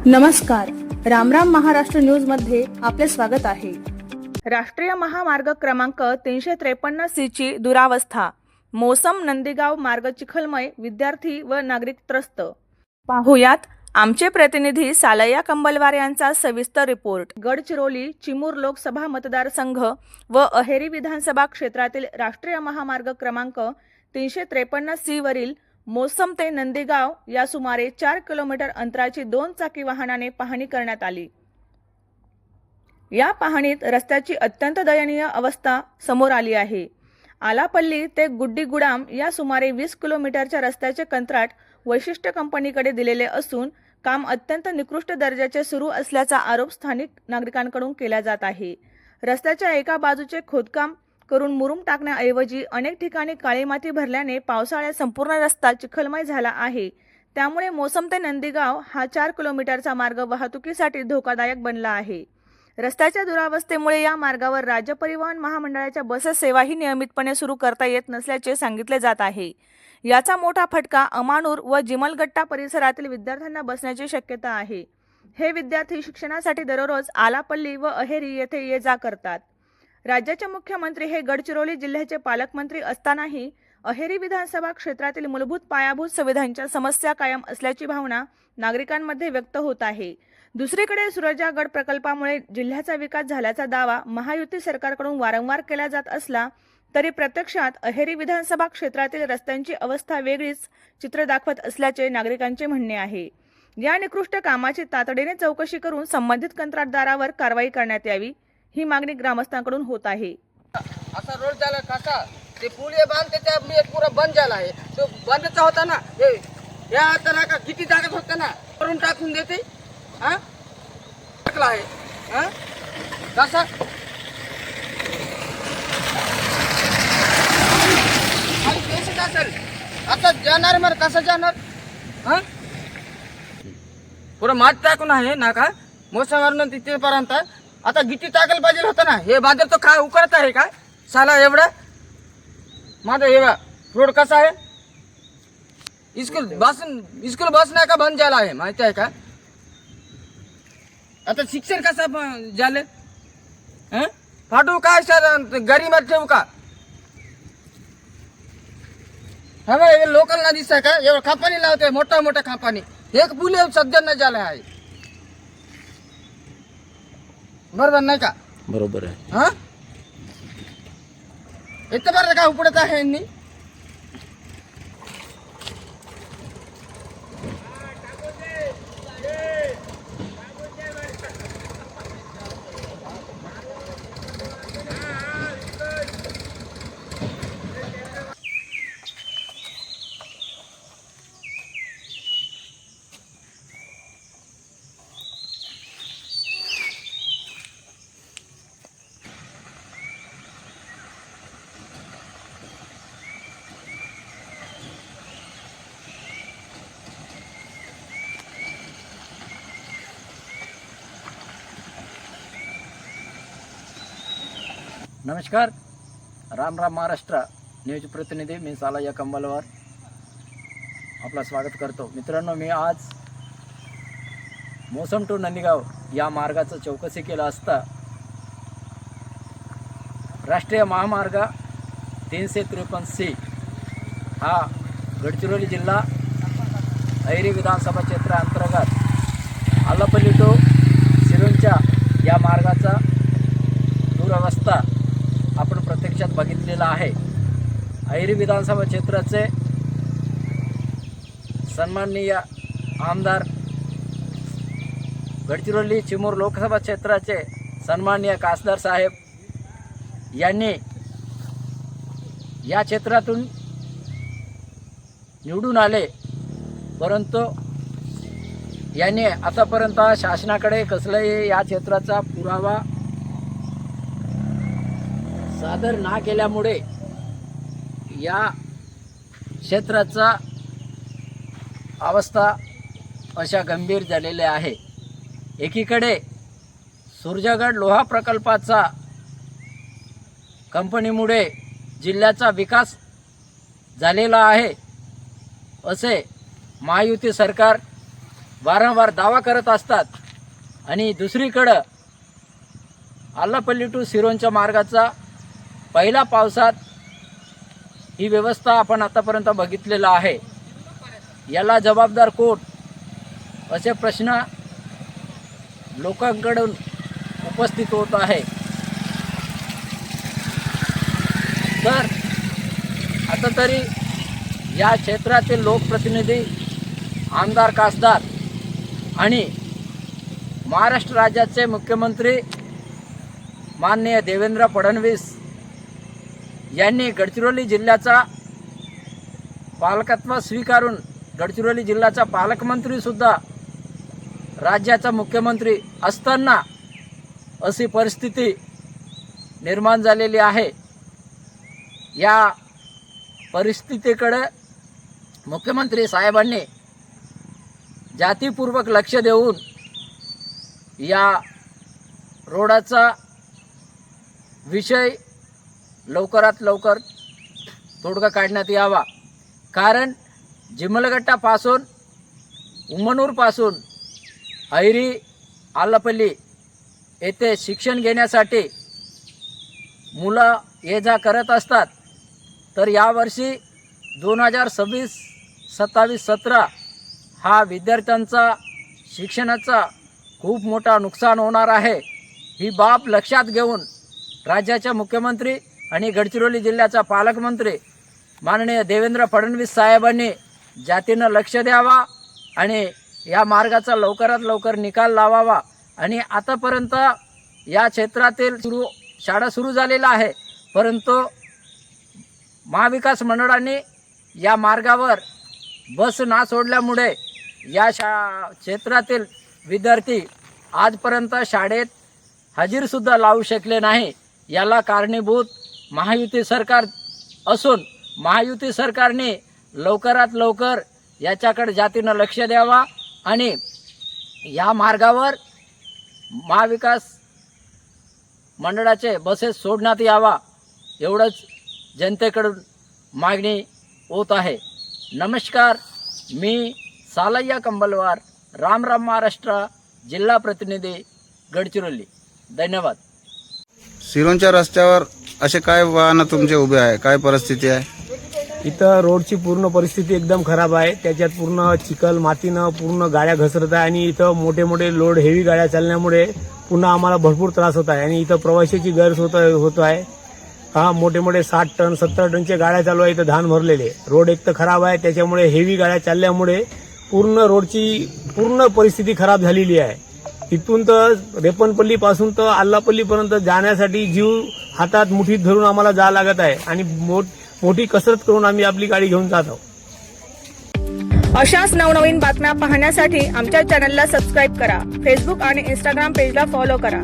नमस्कार, रामराम महाराष्ट्र न्यूज मध्ये आपले स्वागत आहे। राष्ट्रीय महामार्ग क्रमांक 353 ची दुरावस्था, मोसम नंदीगाव मार्ग चिखलमय, विद्यार्थी व नागरिक त्रस्त। पाहुयात आमचे प्रतिनिधी सालय्या कंबलवार यांचा सविस्तर रिपोर्ट। गडचिरोली चिमूर लोकसभा मतदारसंघ व अहेरी विधानसभा क्षेत्रातील राष्ट्रीय महामार्ग क्रमांक 353 वरील मोसम ते नंदीगाव या सुमारे 4 किलोमीटर अंतराची 2 चाकी वाहनाने पाहणी करण्यात आली। या पाहणीत रस्त्याची अत्यंत दयनीय अवस्था समोर आली आहे। आलापल्ली ते गुड्डीगुडाम या सुमारे 20 किलोमीटरच्या रस्त्याचे कंत्राट वैशिष्ट्य कंपनीकडे दिलेले असून काम अत्यंत निकृष्ट दर्जाचे सुरू असल्याचा आरोप स्थानिक नागरिकांकडून केला जात आहे। रस्त्याच्या एका बाजूचे खोदकाम करून मुरुम टाकण्याऐवजी अनेक ठिकाणी काळी माती भरल्याने पावसाळ्यात संपूर्ण रस्ता चिखलमय झाला आहे। त्यामुळे मोसम ते नंदीगाव हा 4 किलोमीटरचा मार्ग वाहतुकीसाठी धोकादायक बनला आहे। रस्त्याच्या दुरावस्थेमुळे या मार्गावर राज्य परिवहन महामंडळाच्या बस सेवाही नियमितपणे सुरू करता येत नसल्याचे सांगितले जात आहे। याचा मोठा फटका अमानूर व जिमलगट्टा परिसरातील विद्यार्थ्यांना बसण्याची शक्यता आहे। हे विद्यार्थी शिक्षणासाठी दररोज आलापल्ली व अहेरी येथे ये जा करतात। राज्याचे मुख्यमंत्री हे गडचिरोली जिल्ह्याचे पालकमंत्री असतानाही अहेरी विधानसभा क्षेत्रातील मूलभूत पायाभूत सुविधांच्या समस्या कायम असल्याची भावना नागरिकांमध्ये व्यक्त होत आहे। दुसरीकडे सुरजागड प्रकल्पामुळे जिल्ह्याचा विकास झाल्याचा दावा महायुती सरकारकडून वारंवार केला जात असला तरी प्रत्यक्षात अहेरी विधानसभा क्षेत्रातील रस्त्यांची अवस्था वेगळीच चित्र दाखवत असल्याचे नागरिकांचे म्हणणे आहे। या निकृष्ट कामाची तातडीने चौकशी करून संबंधित कंत्राटदारावर कारवाई करण्यात यावी, ही मागणी ग्रामस्थांकडून होत आहे। असा रोड झाला काका, ते पूल हे बांधते त्या मी पूरा बंद झाला आहे। तो बंदचा होता ना, हे या आता का किती जागत होता ना, करून टाकून देते। हा टाकला आहे हा कसा आणि पैसे असेल आता जाणार मग कसं जाणार? हा पुरा माठ टाकून आहे ना का मोसमावरून तिथेपर्यंत आता गिट्टी टाकायला पाहिजे होतं ना। हे बांधर तो काय उकरत आहे का साला एवढा माझा एवढा रोड कसा आहे? स्कूल बस नाही का बंद झाला आहे माहिती आहे का? आता शिक्षण कसं झालं? फाटू काय सर गरीबात ठेवू का? हा बघ लोकलना दिसत का एवढं खापानी लावते मोठा मोठा खापानी, एक पूल सध्या न झाला आहे। बरोबर नाही का? बरोबर आहे। हा इथं बरं का उपडत आहे यांनी। नमस्कार, राम राम महाराष्ट्र न्यूज प्रतिनिधी मी सालय्या कंबलवार आपला स्वागत करतो। मित्रांनो, मी आज मोसम टू नंदीगाव या मार्गाचं चौकशी केला असता राष्ट्रीय महामार्ग 353C हा गडचिरोली जिल्हा अहेरी विधानसभा क्षेत्राअंतर्गत आलापल्ली टू सिरोंचा या मार्गाचा दुरावस्था आपण प्रत्यक्षात बघितलेला आहे। अहेरी विधानसभा क्षेत्राचे सन्माननीय आमदार, गडचिरोली चिमूर लोकसभा क्षेत्राचे सन्माननीय खासदार साहेब यांनी या क्षेत्रातून निवडून आले, परंतु यांनी आतापर्यंत शासनाकडे कसलाही या क्षेत्राचा पुरावा सादर ना केल्यामुळे या क्षेत्राचा अवस्था अशा गंभीर झालेल्या आहे। एकीकडे सुरजागड लोहा प्रकल्पाचा कंपनीमुळे जिल्ह्याचा विकास झालेला आहे असे महायुती सरकार वारंवार दावा करत असतात आणि दुसरीकडं आल्लापल्ली टू सिरोंचा मार्गाचा पहिल्या पावसात ही व्यवस्था आपण आतापर्यंत बघितलेला आहे. याला जबाबदार कोण असे प्रश्न लोकांकडून उपस्थित होत आहे. तर आता तरी या क्षेत्रातील लोकप्रतिनिधी, आमदार, खासदार आणि महाराष्ट्र राज्याचे मुख्यमंत्री माननीय देवेंद्र फडणवीस यांनी गडचिरोली जिल्ह्याचा पालकत्व स्वीकारून गडचिरोली जिल्ह्याचा पालकमंत्रीसुद्धा राज्याचा मुख्यमंत्री असताना अशी परिस्थिती निर्माण झालेली आहे. या परिस्थितीकडे मुख्यमंत्री साहेबांनी जातीपूर्वक लक्ष देऊन या रोडाचा विषय लवकरात लवकर तोडगा काढण्यात यावा. कारण जिमलगट्टापासून उमनूरपासून ऐरी आल्लापल्ली येथे शिक्षण घेण्यासाठी मुलं ये जा करत असतात. तर यावर्षी 2026, 27, 17 हा विद्यार्थ्यांचा शिक्षणाचा खूप मोठा नुकसान होणार आहे. ही बाब लक्षात घेऊन राज्याच्या मुख्यमंत्री आणि गडचिरोली जिल्ह्याचा पालकमंत्री माननीय देवेंद्र फडणवीस साहेबांनी जातीनं लक्ष द्यावा आणि या मार्गाचा लवकरात लवकर निकाल लावावा. आणि आतापर्यंत या क्षेत्रातील शाळा सुरू झालेला आहे, परंतु महाविकास मंडळाने या मार्गावर बस ना सोडल्यामुळे या क्षेत्रातील विद्यार्थी आजपर्यंत शाळेत हजेरीसुद्धा लावू शकले नाही. याला कारणीभूत महायुती सरकार असून महायुती सरकारने लवकरात लवकर याच्याकडे जातीनं लक्ष द्यावा आणि या मार्गावर महाविकास मंडळाचे बसेस सोडण्यात यावा, एवढंच जनतेकडून मागणी होत आहे. नमस्कार, मी सालय्या कंबलवार, राम राम महाराष्ट्र, जिल्हा प्रतिनिधी, गडचिरोली. धन्यवाद. सिरोंच्या रस्त्यावर असे काय वाहनं तुमचे उभे आहे, काय परिस्थिती आहे? इथं रोडची पूर्ण परिस्थिती एकदम खराब आहे. त्याच्यात पूर्ण चिखल मातीनं पूर्ण गाड्या घसरत आहे आणि इथं मोठे मोठे लोड हेवी गाड्या चालल्यामुळे पुन्हा आम्हाला भरपूर त्रास होत आहे आणि इथं प्रवाशाची गैरसोय होत आहे. हा मोठे मोठे 60 टन 70 टनच्या गाड्या चालू आहे. इथं धान भरलेले. रोड एक तर खराब आहे, त्याच्यामुळे हेवी गाड्या चालल्यामुळे पूर्ण रोडची पूर्ण परिस्थिती खराब झालेली आहे. इथून तर रेपनपल्ली पासून तर आल्लापल्लीपर्यंत जाण्यासाठी जीव हातात मुठीत धरून आम्हाला जावं लागत आहे आणि मोठी कसरत करून आम्ही आपली गाडी घेऊन जात आहोत. अशाच नवनवीन बातम्या पाहण्यासाठी आमच्या चॅनलला सबस्क्राईब करा. फेसबुक आणि इंस्टाग्राम पेजला फॉलो करा.